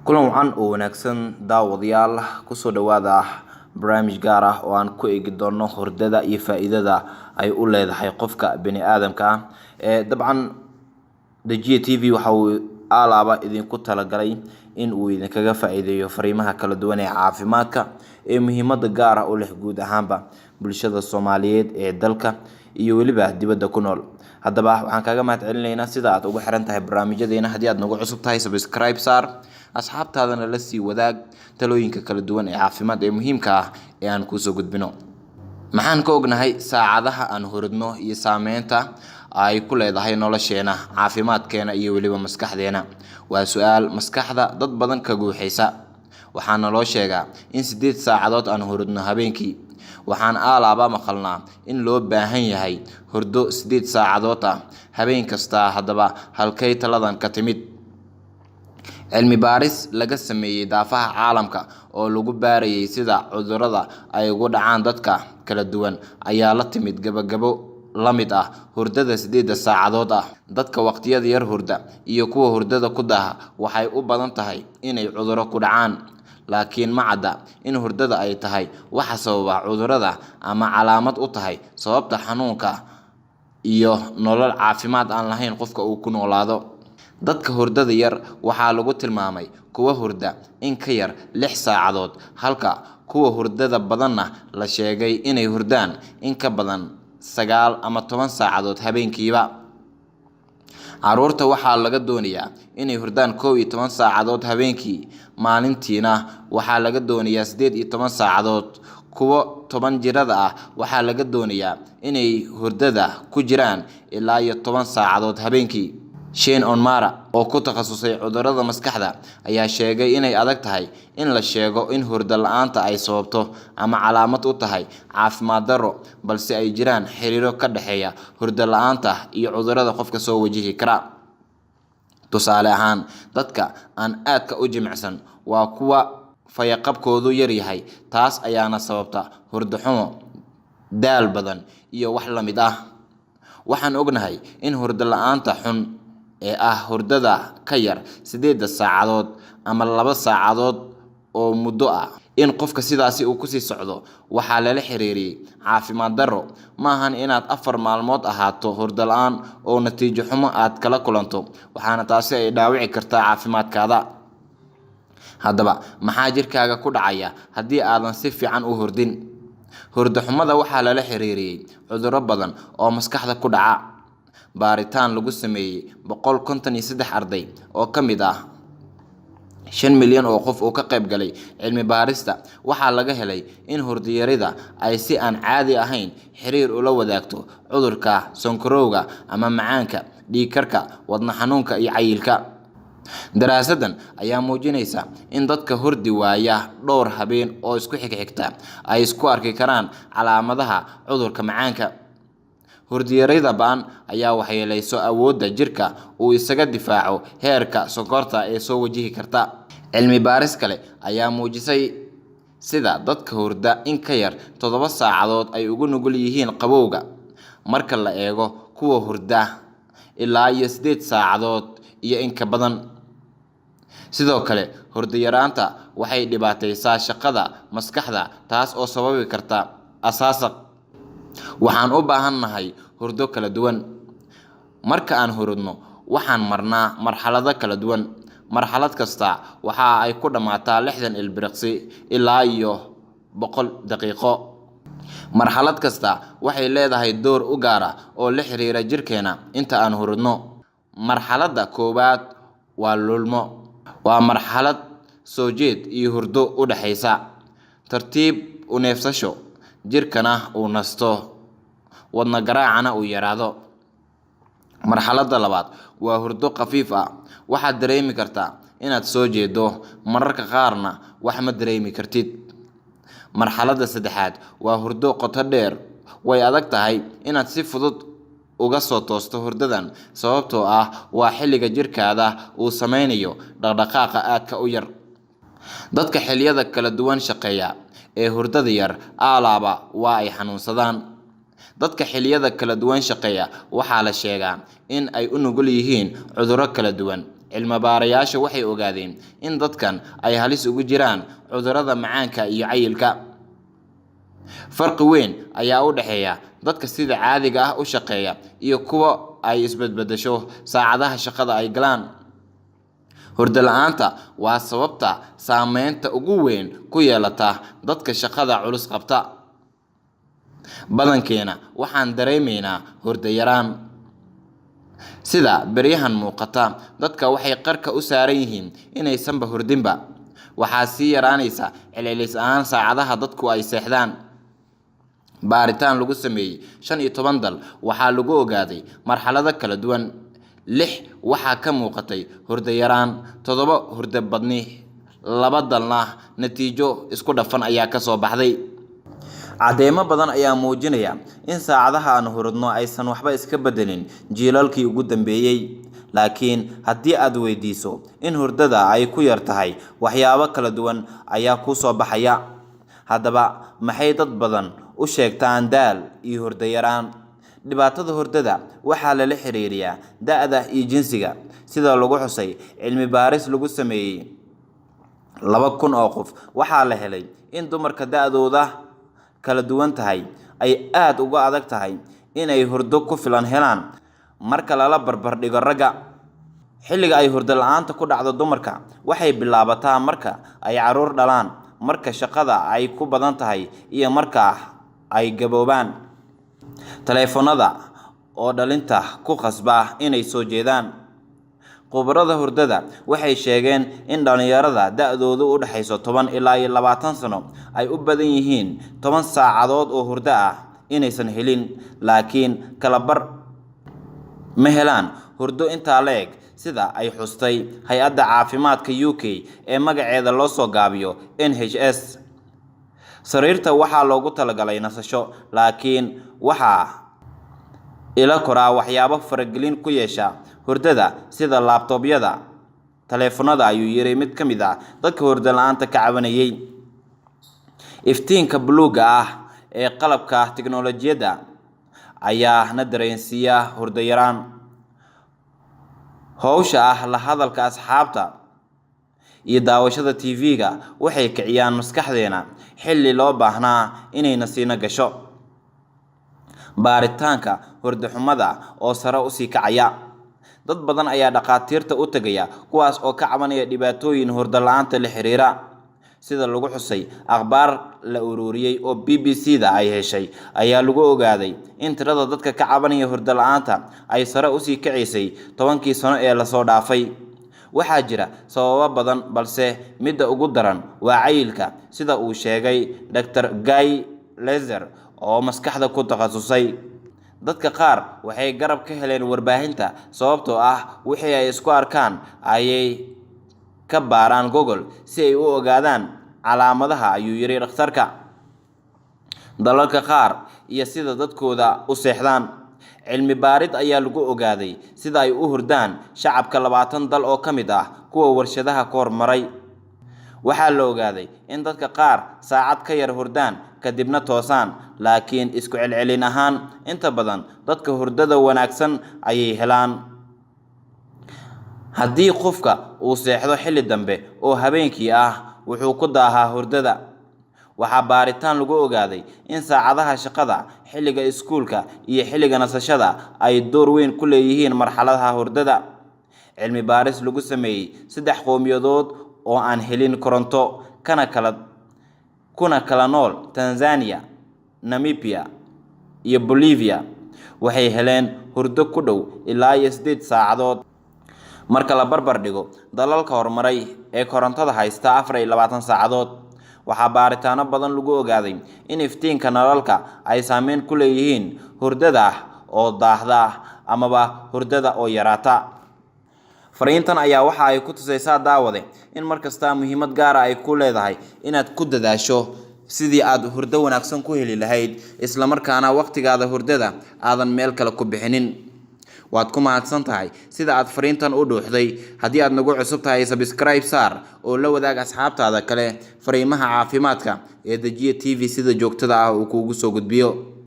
kulan wacan oo wanaagsan daawadayaal kusoo dhawaada barnaamij gaar ah oo aan ku eegi doono hordada iyo faa'iidada ay u leedahay qofka bini aadamka dabcan Dajiya TV waxa uu alaaba idinku talagalay in uu idinkaga faa'iideeyo fariimaha kala duwan ee caafimaadka ee muhiimada gaar ah u leh guud ahaanba bulshada Soomaaliyeed ee dalka iyo waliba dibadda ku nool. haddaba waxaan kaga mahadcelinaynaa sida aad ugu xiran tahay barnaamijyadeena. haddii aad nagu cusub tahay subscribe saar, asxaabtaadana la sii wadaag talooyinka kala duwan ee caafimaad ee muhiimka ah ee aan ku soo gudbino. maxaan ka ognahay saacadaha aan horadno iyo saameynta ay ku leedahay nolosheena, caafimaadkeena iyo waliba maskaxdeena? waa su'aal maskaxda dad badan ka guuxaysa. waxaana loo sheegaa in 8 saacadood aan horadno habeenkii. waxaan alaaba maqalnaa in loo baahan yahay hurdo 8 saacadood ah habeen kasta. haddaba halkay taladan ka timid? cilmi baaris laga sameeyay daafaha caalamka oo lagu baarayay sida cudurrada ay ugu dhacaan dadka kala duwan ayaa la timid gabagabo la mid ah hurdada 8 saacadood ah. dadka waqtiyada yar hurda iyo kuwa hurdada ku daha waxay u badan tahay inay cudurro ku dhacaan, laakiin ma cadda in hurdada ay tahay waxa sababa cudurrada ama calaamad u tahay sababta xanuunka iyo nolol caafimaad aan lahayn qofka uu ku noolaado. dadka hurdada yar waxaa lagu tilmaamay kuwa hurda in ka yar 6 saacadood, halka kuwa hurdada badanna la sheegay inay hurdaan in ka badan 9 ama 10 saacadood habeenkiiba. caruurta waxaa laga doonayaa inay hurdaan 11 saacadood habeenkii, maalintiina waxaa laga doonayaa 18 saacadood. kuwa 10 jirada ah waxaa laga doonayaa inay hurdada ku jiraan ilaa 10 saacadood habeenkii. Shane Onmara oo ku takhasusay cudurrada maskaxda ayaa sheegay inay adag tahay in la sheego in hurdo la'aanta ay sababto ama calaamad u tahay caafimaad darro, balse ay jiraan xiriiro ka dhaxeeya hurdo la'aanta iyo cudurrada qofka soo wajihi kara. tusaale ahaan, dadka aan aadka u jimicsan waa kuwa fayaqabkoodu yar yahay, taas ayaana sababta hurdo xumo, daal badan iyo wax la mid ah. waxaan ognahay in hurdo la'aanta xun ee ah hurdada ka yar 8 saacadood ama 2 saacadood oo muddo ah in qofka sidaasi uu ku sii socdo waxaa lala xiriiriyay caafimaad darro. maahan inaad 4 maalmood ahaato hurdo la'aan oo natiijo xumo aad kala kulanto, waxaana taasi ay dhaawici kartaa caafimaadkaada. haddaba maxaa jirkaaga ku dhacaya haddii aadan si fiican u hurdin? hurdo xumada waxaa lala xiriiriyay cudurro badan oo maskaxda ku dhaca. baaritaan lagu sameeyay 153 arday oo ka mid ah 5 milyan oo qof oo ka qayb galay cilmi baarista waxaa laga helay in hurdo yarida ay si aan caadi ahayn xiriir ula wadaagto cudurka sonkorowga ama macaanka, dhiig karka, wadna xanuunka iyo cayilka. daraasadan ayaa muujinaysa in dadka hurdi waaya dhowr habeen oo isku xigxigta ay isku arki karaan calaamadaha cudurka macaanka. hurdiyarida baan ayaa waxyeelayso awoodda jirka uu isaga difaaco heerka sonkorta ee soo wajihi karta. cilmi baaris kale ayaa muujisay sida dadka hurda in ka yar 7 saacadood ay ugu nugul yihiin qabowga marka la eego kuwa hurda ilaa 8 saacadood iyo in ka badan. sidoo kale hurdo yaraanta waxay dhibaataysaa shaqada maskaxda, taas oo sababi karta asaasaq. waxaan u baahannahay hurdo kala duwan. marka aan hurdno waxaan marnaa marxalado kala duwan. marxalad kasta waxa ay ku dhamaataa 60 ilbiriqsi ilaa 100 daqiiqo. marxalad kasta waxay leedahay door u gaar ah oo la xiriira jirkeena inta aan hurdno. marxaladda koowaad waa lulmo. waa marxalad soo jeed iyo hurdo u dhaxaysa. tartiib u neefsasho, jirkana uu nasto, wadna garaacana uu yaraado. marxaladda labaad waa hurdo khafiif ah. waxaad dareemi kartaa inaad soo jeedo, mararka qaarna wax ma dareemi kartid. marxaladda saddexaad waa hurdo qoto dheer. way adag tahay inaad si fudud uga soo toosto hurdadan sababtoo ah waa xilliga jirkaada uu sameynayo dhaqdhaqaaqa aadka u yar. dadka xilliyada kala duwan shaqeeya ee hurdada yar alaaba waa ay xanuunsadaan. dadka xilliyada kala duwan shaqeeya waxaa la sheegaa in ay u nugul yihiin cudurro kala duwan. cilmi baarayaashu waxay ogaadeen in dadkan ay halis ugu jiraan cudurrada macaanka iyo cayilka. farqi weyn ayaa u dhaxeeya dadka sida caadiga ah u shaqeeya iyo kuwa ay isbedbedesho saacadaha shaqada ay galaan. hurdo la'aanta waa sababta saameynta ugu weyn ku yeelata dadka shaqada culus qabta. badankeena waxaan dareemaynaa hurdo yaraan. sida beryahan muuqata, dadka waxay qarka u saaran yihiin inaysanba hurdinba. waxaa sii yaraanaysa celcelis ahaan saacadaha dadku ay seexdaan. baaritaan lagu sameeyay 15 dal waxaa lagu ogaaday marxalado kala duwan. 6 waxaa ka muuqatay hurdo yaraan, 7 hurdo badni, 2 dalna natiijo isku dhafan ayaa ka soo baxday. cadeemo badan ayaa muujinaya in saacadaha aan hurdno aysan waxba iska bedelin jiilalkii ugu dambeeyay. laakiin haddii aad weydiiso in hurdada ay ku yar tahay, waxyaabo kala duwan ayaa ku soo baxaya. haddaba maxay dad badan u sheegtaan daal iyo hurdo yaraan? dhibaatada hurdada waxaa lala xiriiriyaa da'da iyo jinsiga. sida lagu xusay cilmi baaris lagu sameeyay 2,000 oo qof, waxaa la helay in dumarka da'dooda kala duwan tahay ay aad uga adag tahay inay hurdo ku filan helaan marka lala barbar dhigo ragga. xilliga ay hurdo la'aanta ku dhacdo dumarka waxay bilaabataa marka ay caruur dhalaan, marka shaqada ay ku badan tahay, iyo marka ay gaboobaan. taleefanada oo dhalinta ku qasba inay soo jeedaan. khubarada hurdada waxay sheegeen in dhalinyarada da'doodu u dhaxayso 10 ilaa 20 sano ay u badan yihiin 10 saacadood oo hurdo ah inaysan helin, laakiin kala bar ma helaan hurdo intaa le'eg, sida ay xustay hay-adda caafimaadka UK ee magaceeda loo soo gaabiyo NHS. sariirta waxaa loogu talagalay nasasho, laakiin waxaa ila koraa waxyaabo faragelin ku yeesha hurdada sida laptopyada, taleefanada, ayuu yiri mid ka mid ah dadka hurdo la'aanta ka cabanayay. iftiinka buluuga ah ee qalabka tiknoolajiyadda ayaa na dareensiiya hurdo yaraan. hawsha ah la hadalka asxaabta iyo daawashada TV-ga waxay kiciyaan maskaxdeena xilli loo baahnaa inay nasiino gasho. baaritaanka hurdo xumada oo sare u sii kacaya. dad badan ayaa dhaqaatiirta u tagaya kuwaas oo ka cabanaya dhibaatooyin hurdo la'aanta la xiriira. sida lagu xusay akhbaar la ururiyay oo BBC-da ay heshay, ayaa lagu ogaaday in tirada dadka ka cabanaya hurdo la'aanta ay sare u sii kacisay 10kii sano ee la soo dhaafay. waxaa jira sababo badan, balse midda ugu daran waa cayilka, sida uu sheegay Dr. Guy Lezer oo maskaxda ku takhasusay. dadka qaar waxay garab ka heleen warbaahinta sababtoo ah wixii ay isku arkaan ayay ka baaraan Google si ay u ogaadaan calaamadaha, ayuu yiri dhakhtarka. dalalka qaar iyo sida dadkooda u seexdaan. cilmi baarid ayaa lagu ogaaday sida ay u hurdaan shacabka 20 dal oo ka mid ah kuwa warshadaha ka hormaray. waxaa la ogaaday in dadka qaar saacad ka yar hurdaan kadibna toosaan, laakiin isku celcelin ahaan inta badan dadka hurdada wanaagsan ayay helaan. haddii qofka uu seexdo xilli dambe oo habeenkii ah, wuxuu ku daahaa hurdada. waxaa baaritaan lagu ogaaday in saacadaha shaqada, xilliga iskuulka iyo xilliga nasashada ay door weyn ku leeyihiin marxaladaha hurdada. cilmi baaris lagu sameeyay 3 qowmiyadood oo aan helin koronto kuna kala nool Tanzania, Namibia iyo Bolivia, waxay heleen hurdo ku dhow ilaa 8 saacadood. marka la barbar dhigo dalalka horumaray ee korontada haysta 24 saacadood. waxaa baaritaano badan lagu ogaaday in iftiinka nalalka ay saameyn ku leeyihiin hurdada oo daahda amaba hurdada oo yaraata. fariintan ayaa waxa ay ku tusaysaa daawade in markasta muhiimad gaar ah ay ku leedahay inaad ku dadaasho sidii aad hurdo wanaagsan ku heli lahayd, isla markaana waqtigaada hurdada aadan meel kale ku bixinin. waad ku mahadsan tahay sida aad fariintan u dhuuxday. haddii aad nagu cusub tahay, subscribe saar oo la wadaag asxaabtaada kale fariimaha caafimaadka ee Dajiya TV sida joogtada ah uu kuugu soo gudbiyo.